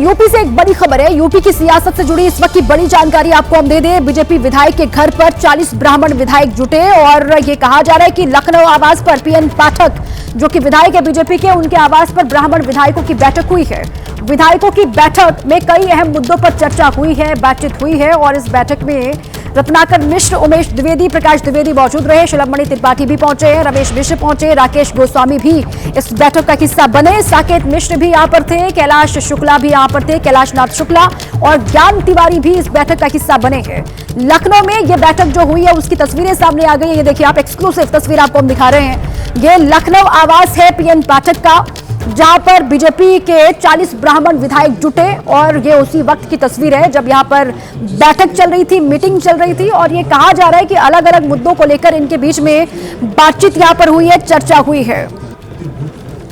UP से एक बड़ी खबर है। यूपी की सियासत से जुड़ी इस वक्त की बड़ी जानकारी आपको हम दे दें। बीजेपी विधायक के घर पर 40 ब्राह्मण विधायक जुटे और ये कहा जा रहा है कि लखनऊ आवास पर पीएन पाठक जो कि विधायक है बीजेपी के, उनके आवास पर ब्राह्मण विधायकों की बैठक हुई है। विधायकों की बैठक में कई अहम मुद्दों पर चर्चा हुई है, बातचीत हुई है और इस बैठक में रत्नाकर मिश्र, उमेश द्विवेदी, प्रकाश द्विवेदी मौजूद रहे। शिरोमणि त्रिपाठी भी पहुंचे, रमेश मिश्र पहुंचे, राकेश गोस्वामी भी इस बैठक का हिस्सा बने, साकेत मिश्र भी यहां पर थे, कैलाश शुक्ला भी यहां पर थे, कैलाश नाथ शुक्ला और ज्ञान तिवारी भी इस बैठक का हिस्सा बने हैं। लखनऊ में यह बैठक जो हुई है उसकी तस्वीरें सामने आ गई है। ये देखिए आप, एक्सक्लूसिव तस्वीर आपको हम दिखा रहे हैं। ये लखनऊ आवास है पीएन पाठक का, जहां पर बीजेपी के 40 ब्राह्मण विधायक जुटे और ये उसी वक्त की तस्वीर है जब यहां पर बैठक चल रही थी, मीटिंग चल रही थी और ये कहा जा रहा है कि अलग अलग मुद्दों को लेकर इनके बीच में बातचीत यहां पर हुई है, चर्चा हुई है।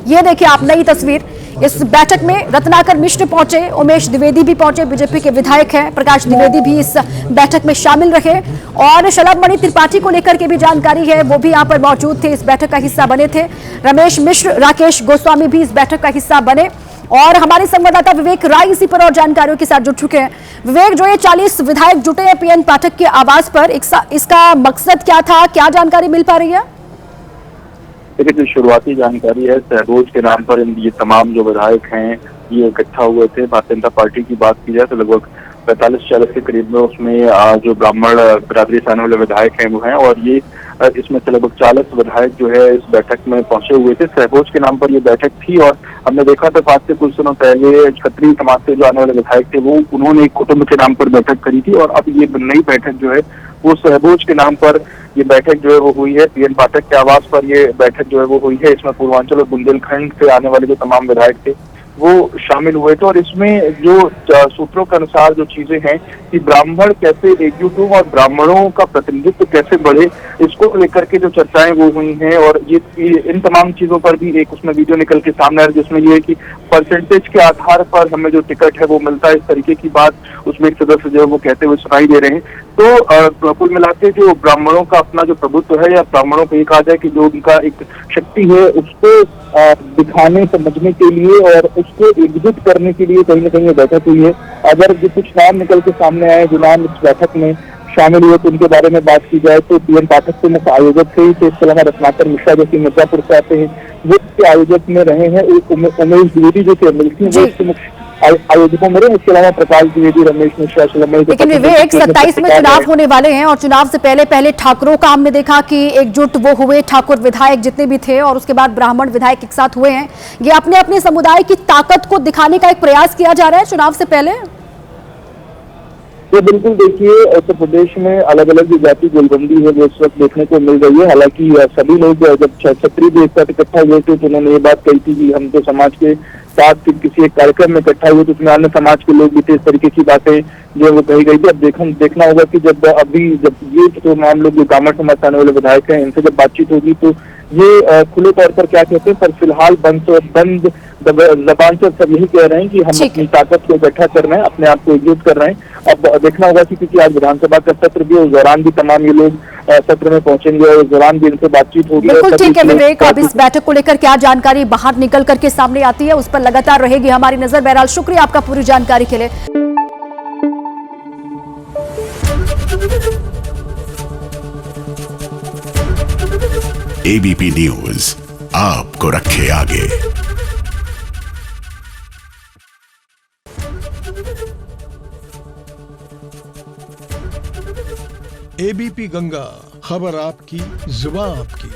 ये देखिए आप, नई तस्वीर। इस बैठक में रत्नाकर मिश्र पहुंचे, उमेश द्विवेदी भी पहुंचे, बीजेपी के विधायक हैं, प्रकाश द्विवेदी भी इस बैठक में शामिल रहे और शिरोमणि त्रिपाठी को लेकर के भी जानकारी है, वो भी यहां पर मौजूद थे, इस बैठक का हिस्सा बने थे। रमेश मिश्र, राकेश गोस्वामी भी इस बैठक का हिस्सा बने और हमारे संवाददाता विवेक राय इसी पर और जानकारियों के साथ जुड़ चुके हैं। विवेक, जो ये 40 विधायक जुटे हैं पीएन पाठक के आवास पर, इसका मकसद क्या था, क्या जानकारी मिल पा रही है? देखिए, जो शुरुआती जानकारी है, सहरोज के नाम पर ये तमाम जो विधायक हैं ये इकट्ठा हुए थे। भारतीय जनता पार्टी की बात की जाए तो लगभग 45-40 के करीब में उसमें जो ब्राह्मण बिरादरी से आने वाले विधायक हैं वो हैं और ये इसमें से लगभग 40 विधायक जो है इस बैठक में पहुंचे हुए थे। सहरोज के नाम पर ये बैठक थी और हमने देखा था आज से कुछ दिनों पहले क्षत्रिय समाज से जो आने वाले विधायक थे वो उन्होंने एक कुटुंब के नाम पर बैठक करी थी और अब ये नई बैठक जो है वो सहरोज के नाम पर ये बैठक जो है वो हुई है। पीएन पाठक के आवास पर ये बैठक जो है वो हुई है। इसमें पूर्वांचल और बुंदेलखंड से आने वाले जो तमाम विधायक थे वो शामिल हुए थे और इसमें जो सूत्रों के अनुसार जो चीजें हैं कि ब्राह्मण कैसे एकजुट हों और ब्राह्मणों का प्रतिनिधित्व कैसे बढ़े, इसको लेकर के जो चर्चाएं वो हुई हैं और ये इन तमाम चीजों पर भी एक उसमें वीडियो निकल के सामने आ रहा है जिसमें ये है कि परसेंटेज के आधार पर हमें जो टिकट है वो मिलता है, इस तरीके की बात उसमें एक सदस्य जो है वो कहते हुए सुनाई दे रहे हैं। तो कुल मिलाकर जो ब्राह्मणों का अपना जो प्रभुत्व है या ब्राह्मणों को ये कहा जाए कि जो उनका एक शक्ति है उसको दिखाने, समझने के लिए और उसको एकजुट करने के लिए कहीं ना कहीं बैठक हुई है। अगर जो कुछ नाम निकल के सामने आए जो नाम इस बैठक में शामिल हुए तो उनके बारे में बात की जाए तो पीएन पाठक के मुख्य आयोजक थे, तो इसके अलावा रत्नाकर मिश्रा जो कि मिर्जापुर से आते हैं वो इसके आयोजक में रहे हैं। उमेश द्विवेदी जो कि एमएलसी वो इसके मुख्य आयोजकों में रहे। इसके अलावा प्रकाश द्विवेदी, रमेश मिश्रा, लेकिन विवेक 27 में चुनाव होने वाले हैं और चुनाव से पहले ठाकुरों का हमने देखा कि एकजुट वो हुए, ठाकुर विधायक जितने भी थे और उसके बाद ब्राह्मण विधायक एक साथ हुए हैं। ये अपने अपने समुदाय की ताकत को दिखाने का एक प्रयास किया जा रहा है चुनाव से पहले। तो बिल्कुल देखिए, उत्तर प्रदेश में अलग अलग जो जाति गोलबंदी है वो इस वक्त देखने को मिल रही है। हालांकि सभी लोग जब क्षत्रिय भी एक साथ इकट्ठा हुए थे तो उन्होंने ये बात कही थी कि हम तो समाज के साथ किसी एक कार्यक्रम में इकट्ठा हुए तो उसमें अन्य समाज के लोग भी थे, इस तरीके की बातें जो वो कही गई थी। अब देखना होगा कि जब ये तमाम लोग जो ब्राह्मण समाज से आने वाले विधायक हैं इनसे जब बातचीत होगी तो ये खुले तौर पर क्या कहते हैं, पर फिलहाल बंद जबान से सब यही कह रहे हैं कि हम अपनी ताकत को इकट्ठा कर रहे हैं, अपने आप को एकजुट कर रहे हैं। अब देखना होगा कि क्योंकि आज विधानसभा का सत्र भी, उस दौरान भी तमाम ये लोग सत्र में पहुंचेंगे और उस दौरान भी इनसे बातचीत होगी। बिल्कुल ठीक है विवेक, अब इस बैठक को लेकर क्या जानकारी बाहर निकल करके सामने आती है उस पर लगातार रहेगी हमारी नजर। बहरहाल शुक्रिया आपका पूरी जानकारी के लिए। एबीपी न्यूज आपको रखे आगे। एबीपी गंगा, खबर आपकी, जुबान आपकी।